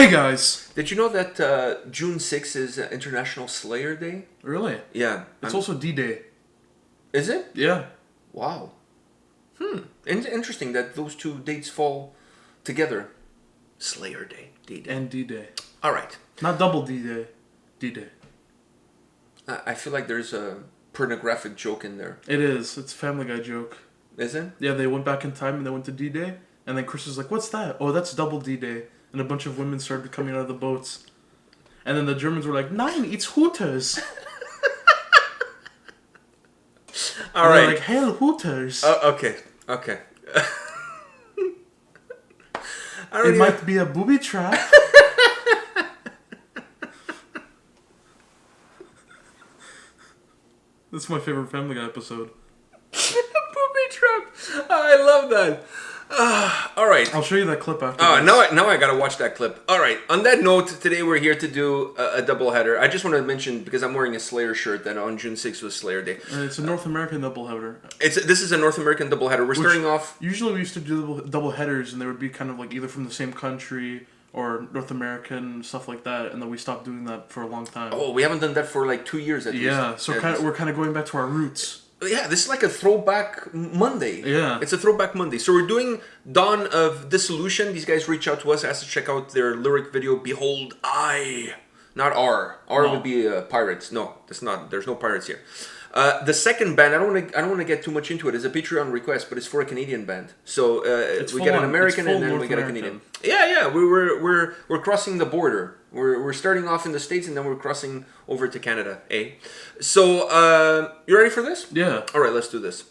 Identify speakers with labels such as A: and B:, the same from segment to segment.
A: Hey guys!
B: Did you know that June 6th is International Slayer Day?
A: Really?
B: Yeah.
A: It's also D-Day.
B: Is it?
A: Yeah.
B: Wow. Interesting that those two dates fall together. Slayer Day. D-Day.
A: And D-Day.
B: All right.
A: Not double D-Day. D-Day.
B: I feel like there's a pornographic joke in there.
A: It is. It's a Family Guy joke.
B: Is it?
A: Yeah, they went back in time and they went to D-Day. And then Chris was like, what's that? Oh, that's double D-Day. And a bunch of women started coming out of the boats. And then the Germans were like, Nein, it's Hooters.
B: All right.
A: Like, Hail Hooters.
B: Okay.
A: It might be a booby trap. That's my favorite Family Guy episode.
B: Booby trap. I love that. All right.
A: I'll show you that clip after.
B: Now I gotta watch that clip. All right. On that note, today we're here to do a double header. I just want to mention, because I'm wearing a Slayer shirt, that on June 6th was Slayer Day.
A: It's a North American double header.
B: This is a North American double header. We're starting off.
A: Usually we used to do double headers, and they would be kind of like either from the same country or North American, stuff like that. And then we stopped doing that for a long time.
B: Oh, we haven't done that for like 2 years at least.
A: Yeah, so we're kind of going back to our roots.
B: Yeah, this is like a throwback Monday.
A: Yeah.
B: It's a throwback Monday. So we're doing Dawn of Dissolution. These guys reach out to us, asked to check out their lyric video, Behold I. Not R. R
A: No.
B: would be pirates. No, that's not. There's no pirates here. The second band, I don't want to get too much into it. It's a Patreon request, but it's for a Canadian band. So we get an American and then we get a Canadian. Yeah. We're crossing the border. We're starting off in the States and then we're crossing over to Canada. So you ready for this?
A: Yeah.
B: All right, let's do this.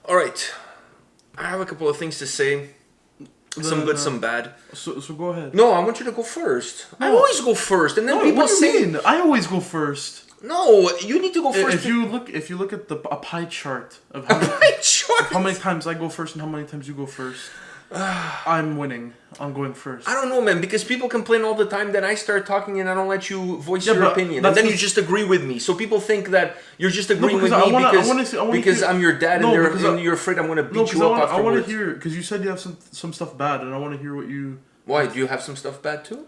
B: All right. I have a couple of things to say. Some good, some bad.
A: So go ahead.
B: No, I want you to go first.
A: No.
B: I always go first, and then
A: No,
B: people
A: what do you
B: say,
A: mean? I always go first.
B: "No, you need to go first."
A: If you look at a pie chart of
B: How
A: how many times I go first and how many times you go first, I'm winning. I'm going first.
B: I don't know, man, because people complain all the time that I start talking and I don't let you voice your opinion, and then you just agree with me. So people think that you're just agreeing with me because I'm your dad, and you're afraid I'm going to beat you up afterwards.
A: I want to hear, because you said you have some stuff bad, and I want to hear what you...
B: Why? Do you have some stuff bad too?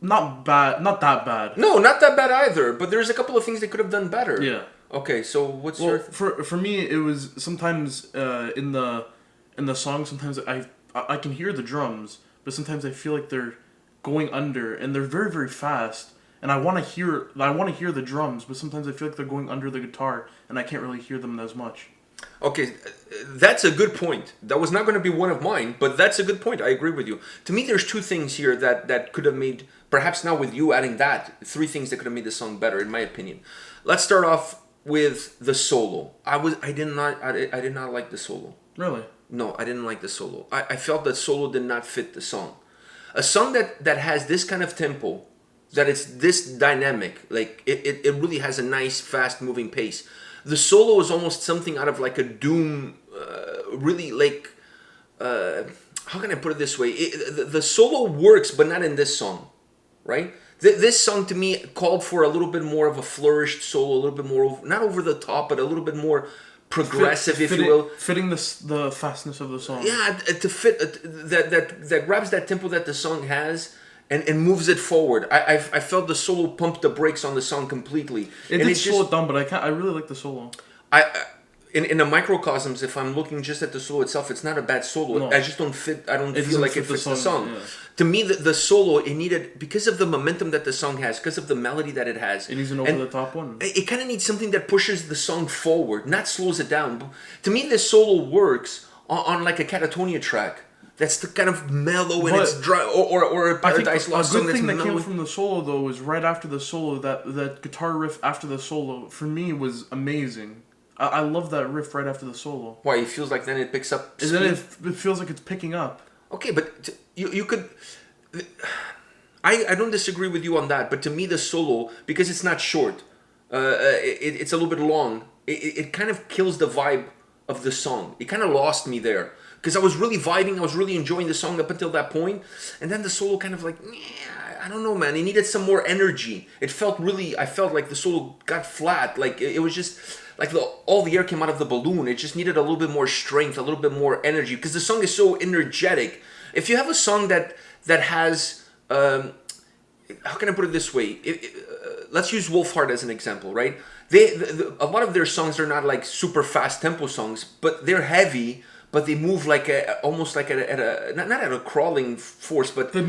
A: Not bad. Not that bad.
B: No, not that bad either, but there's a couple of things they could have done better.
A: Yeah.
B: Okay, so what's your...
A: For me, it was sometimes in the song, sometimes I can hear the drums, but sometimes I feel like they're going under, and they're very, very fast, and I want to hear the drums, but sometimes I feel like they're going under the guitar, and I can't really hear them as much.
B: Okay, that's a good point. That was not going to be one of mine, but that's a good point. I agree with you. To me, there's two things here that could have made, perhaps now with you adding that, three things that could have made the song better, in my opinion. Let's start off with the solo. I did not like the solo.
A: Really?
B: No, I didn't like the solo. I felt that solo did not fit the song. A song that has this kind of tempo, that it's this dynamic, like it really has a nice, fast-moving pace. The solo is almost something out of like a Doom, really like, how can I put it this way? The solo works, but not in this song, right? This song to me called for a little bit more of a flourished solo, a little bit more, not over the top, but a little bit more progressive, if you will.
A: Fitting the fastness of the song.
B: Yeah, to fit, that grabs that tempo that the song has, and moves it forward. I felt the solo pumped the brakes on the song completely.
A: It did slow it down, but I really like the solo.
B: In a microcosms, if I'm looking just at the solo itself, it's not a bad solo.
A: No.
B: I just don't fit. I don't feel like it fits the song.
A: Yeah.
B: To me, the solo, it needed, because of the momentum that the song has, because of the melody that it has.
A: It needs an over the top one.
B: It kind of needs something that pushes the song forward, not slows it down. To me, this solo works on like a Catatonia track. That's the kind of mellow and it's dry, or a Paradise Lost song that's mellow.
A: A good thing that came from the solo though was right after the solo, that guitar riff after the solo for me was amazing. I love that riff right after the solo.
B: Why? It feels like then it picks up speed?
A: And then it feels like it's picking up.
B: Okay, but you could... I don't disagree with you on that, but to me the solo, because it's not short, it's a little bit long, it kind of kills the vibe of the song. It kind of lost me there. Because I was really vibing, I was really enjoying the song up until that point, and then the solo kind of like, I don't know, man. It needed some more energy. I felt like the solo got flat. Like it was just like all the air came out of the balloon. It just needed a little bit more strength, a little bit more energy. Because the song is so energetic. If you have a song that has, how can I put it this way? Let's use Wolfheart as an example, right? A lot of their songs are not like super fast tempo songs, but they're heavy. But they move like almost like not at a crawling force, but they're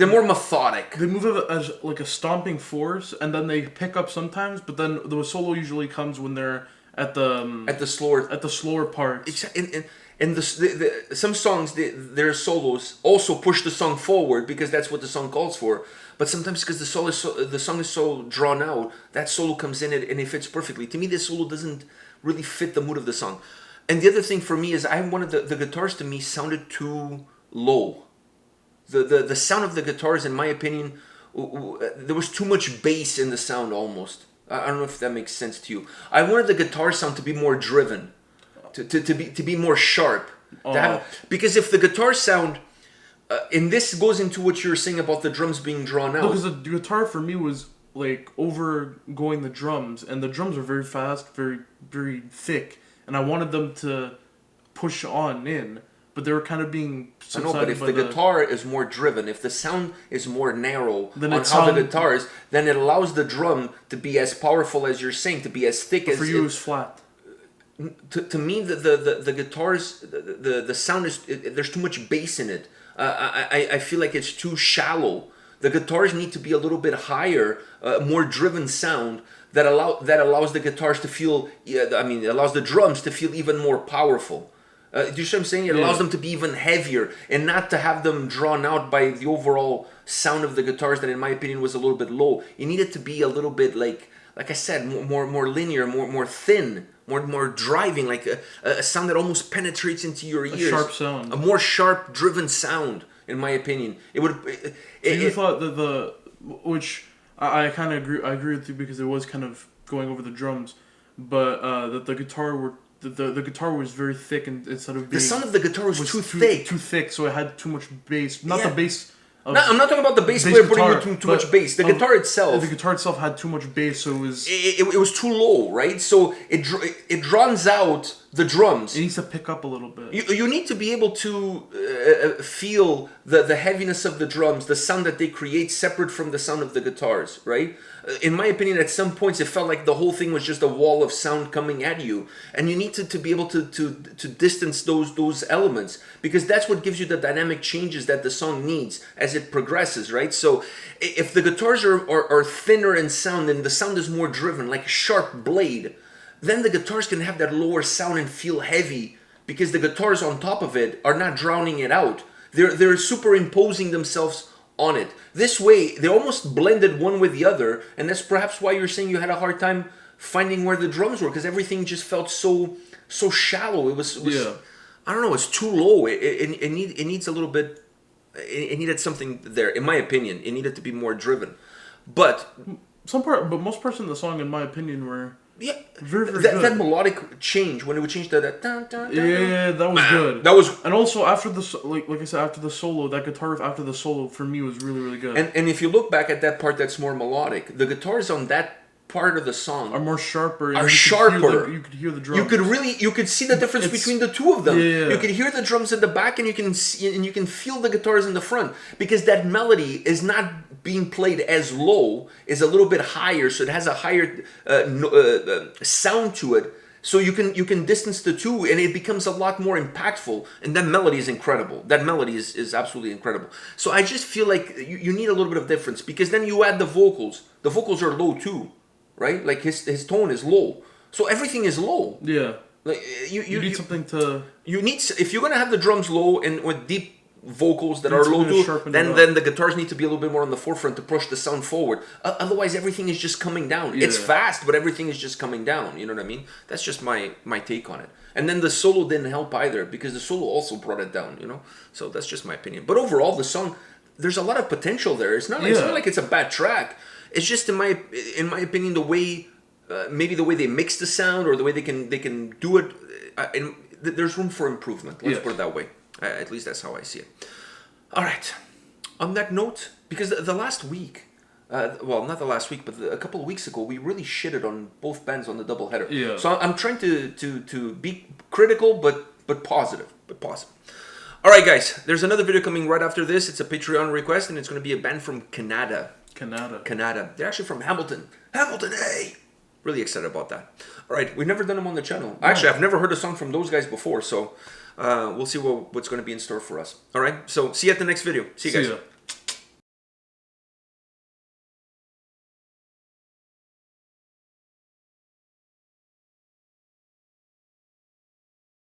B: more methodic.
A: They move as like a stomping force, and then they pick up sometimes. But then the solo usually comes when they're at the slower parts.
B: And some songs, their solos also push the song forward because that's what the song calls for. But sometimes because the song is so drawn out, that solo comes in and it fits perfectly. To me, this solo doesn't really fit the mood of the song. And the other thing for me is I wanted the guitars to me sounded too low. The sound of the guitars, in my opinion, there was too much bass in the sound almost. I don't know if that makes sense to you. I wanted the guitar sound to be more driven, to be more sharp. Because if the guitar sound, and this goes into what you were saying about the drums being drawn out.
A: Because the guitar for me was like overgoing the drums, and the drums are very fast, very, very thick. And I wanted them to push on in, but they were kind of being subsided. I know,
B: but if the guitar is more driven, if the sound is more narrow on how the guitar is, then it allows the drum to be as powerful as you're saying, to be as thick as...
A: For you, it was flat.
B: To me, the guitars, the sound is... there's too much bass in it. I feel like it's too shallow. The guitars need to be a little bit higher, more driven sound, that allows the guitars to feel, allows the drums to feel even more powerful. Do you see what I'm saying? It allows them to be even heavier and not to have them drawn out by the overall sound of the guitars that, in my opinion, was a little bit low. You need it to be a little bit like I said, more linear, more thin, more driving, like a sound that almost penetrates into your ears.
A: A sharp sound.
B: A more sharp, driven sound, in my opinion. It would.
A: You thought that which I kind of agree. I agree with you because it was kind of going over the drums, but that the guitar the guitar was very thick, and instead of being,
B: the sound of the guitar was too thick.
A: Too thick, so it had too much bass. Not the bass.
B: No, I'm not talking about the bass player putting too much bass. The guitar itself.
A: The guitar itself had too much bass, so it was.
B: It was too low, right? So it drowns out the drums.
A: It needs to pick up a little bit.
B: You need to be able to feel the heaviness of the drums, the sound that they create, separate from the sound of the guitars, right? In my opinion, at some points, it felt like the whole thing was just a wall of sound coming at you, and you need to be able to distance those elements, because that's what gives you the dynamic changes that the song needs as it progresses, right? So if the guitars are thinner in sound and the sound is more driven, like a sharp blade, then the guitars can have that lower sound and feel heavy, because the guitars on top of it are not drowning it out. They're superimposing themselves on it. This way, they almost blended one with the other, and that's perhaps why you're saying you had a hard time finding where the drums were, because everything just felt so shallow. It was I don't know, it's too low. It needs a little bit. It needed something there, in my opinion. It needed to be more driven, but
A: most parts of the song, in my opinion, were.
B: Yeah,
A: very good.
B: That melodic change, when it would change to that.
A: Yeah, that was good.
B: That was,
A: and also after the like I said, after the solo, that guitar after the solo for me was really good.
B: And if you look back at that part, that's more melodic. The guitars on that part of the song
A: are more sharper.
B: Are sharper.
A: You could hear the drums.
B: You could see the difference between the two of them.
A: Yeah.
B: You could hear the drums in the back, and you can feel the guitars in the front, because that melody is not being played as low, is a little bit higher, so it has a higher sound to it. So you can distance the two, and it becomes a lot more impactful. And that melody is incredible. That melody is absolutely incredible. So I just feel like you need a little bit of difference, because then you add the vocals. The vocals are low too, right? Like his tone is low, so everything is low.
A: Yeah.
B: Like you
A: need something to.
B: You need, if you're gonna have the drums low and with deep vocals that are low too, then the guitars need to be a little bit more on the forefront to push the sound forward. Otherwise, everything is just coming down. Yeah. It's fast, but everything is just coming down. You know what I mean? That's just my take on it. And then the solo didn't help either, because the solo also brought it down. You know, so that's just my opinion. But overall, the song, there's a lot of potential there. It's not like it's a bad track. It's just in my opinion, the way maybe the way they mix the sound, or the way they can do it. And there's room for improvement. Let's put it that way. At least that's how I see it. All right. On that note, because the last week, well, not the last week, but a couple of weeks ago, we really shitted on both bands on the doubleheader.
A: Yeah.
B: So I'm trying to be critical, but positive. All right, guys. There's another video coming right after this. It's a Patreon request, and it's going to be a band from Canada. They're actually from Hamilton. Hamilton, hey! Really excited about that. All right, we've never done them on the channel. Actually, I've never heard a song from those guys before, so we'll see what's going to be in store for us. All right, so see you at the next video. See you guys.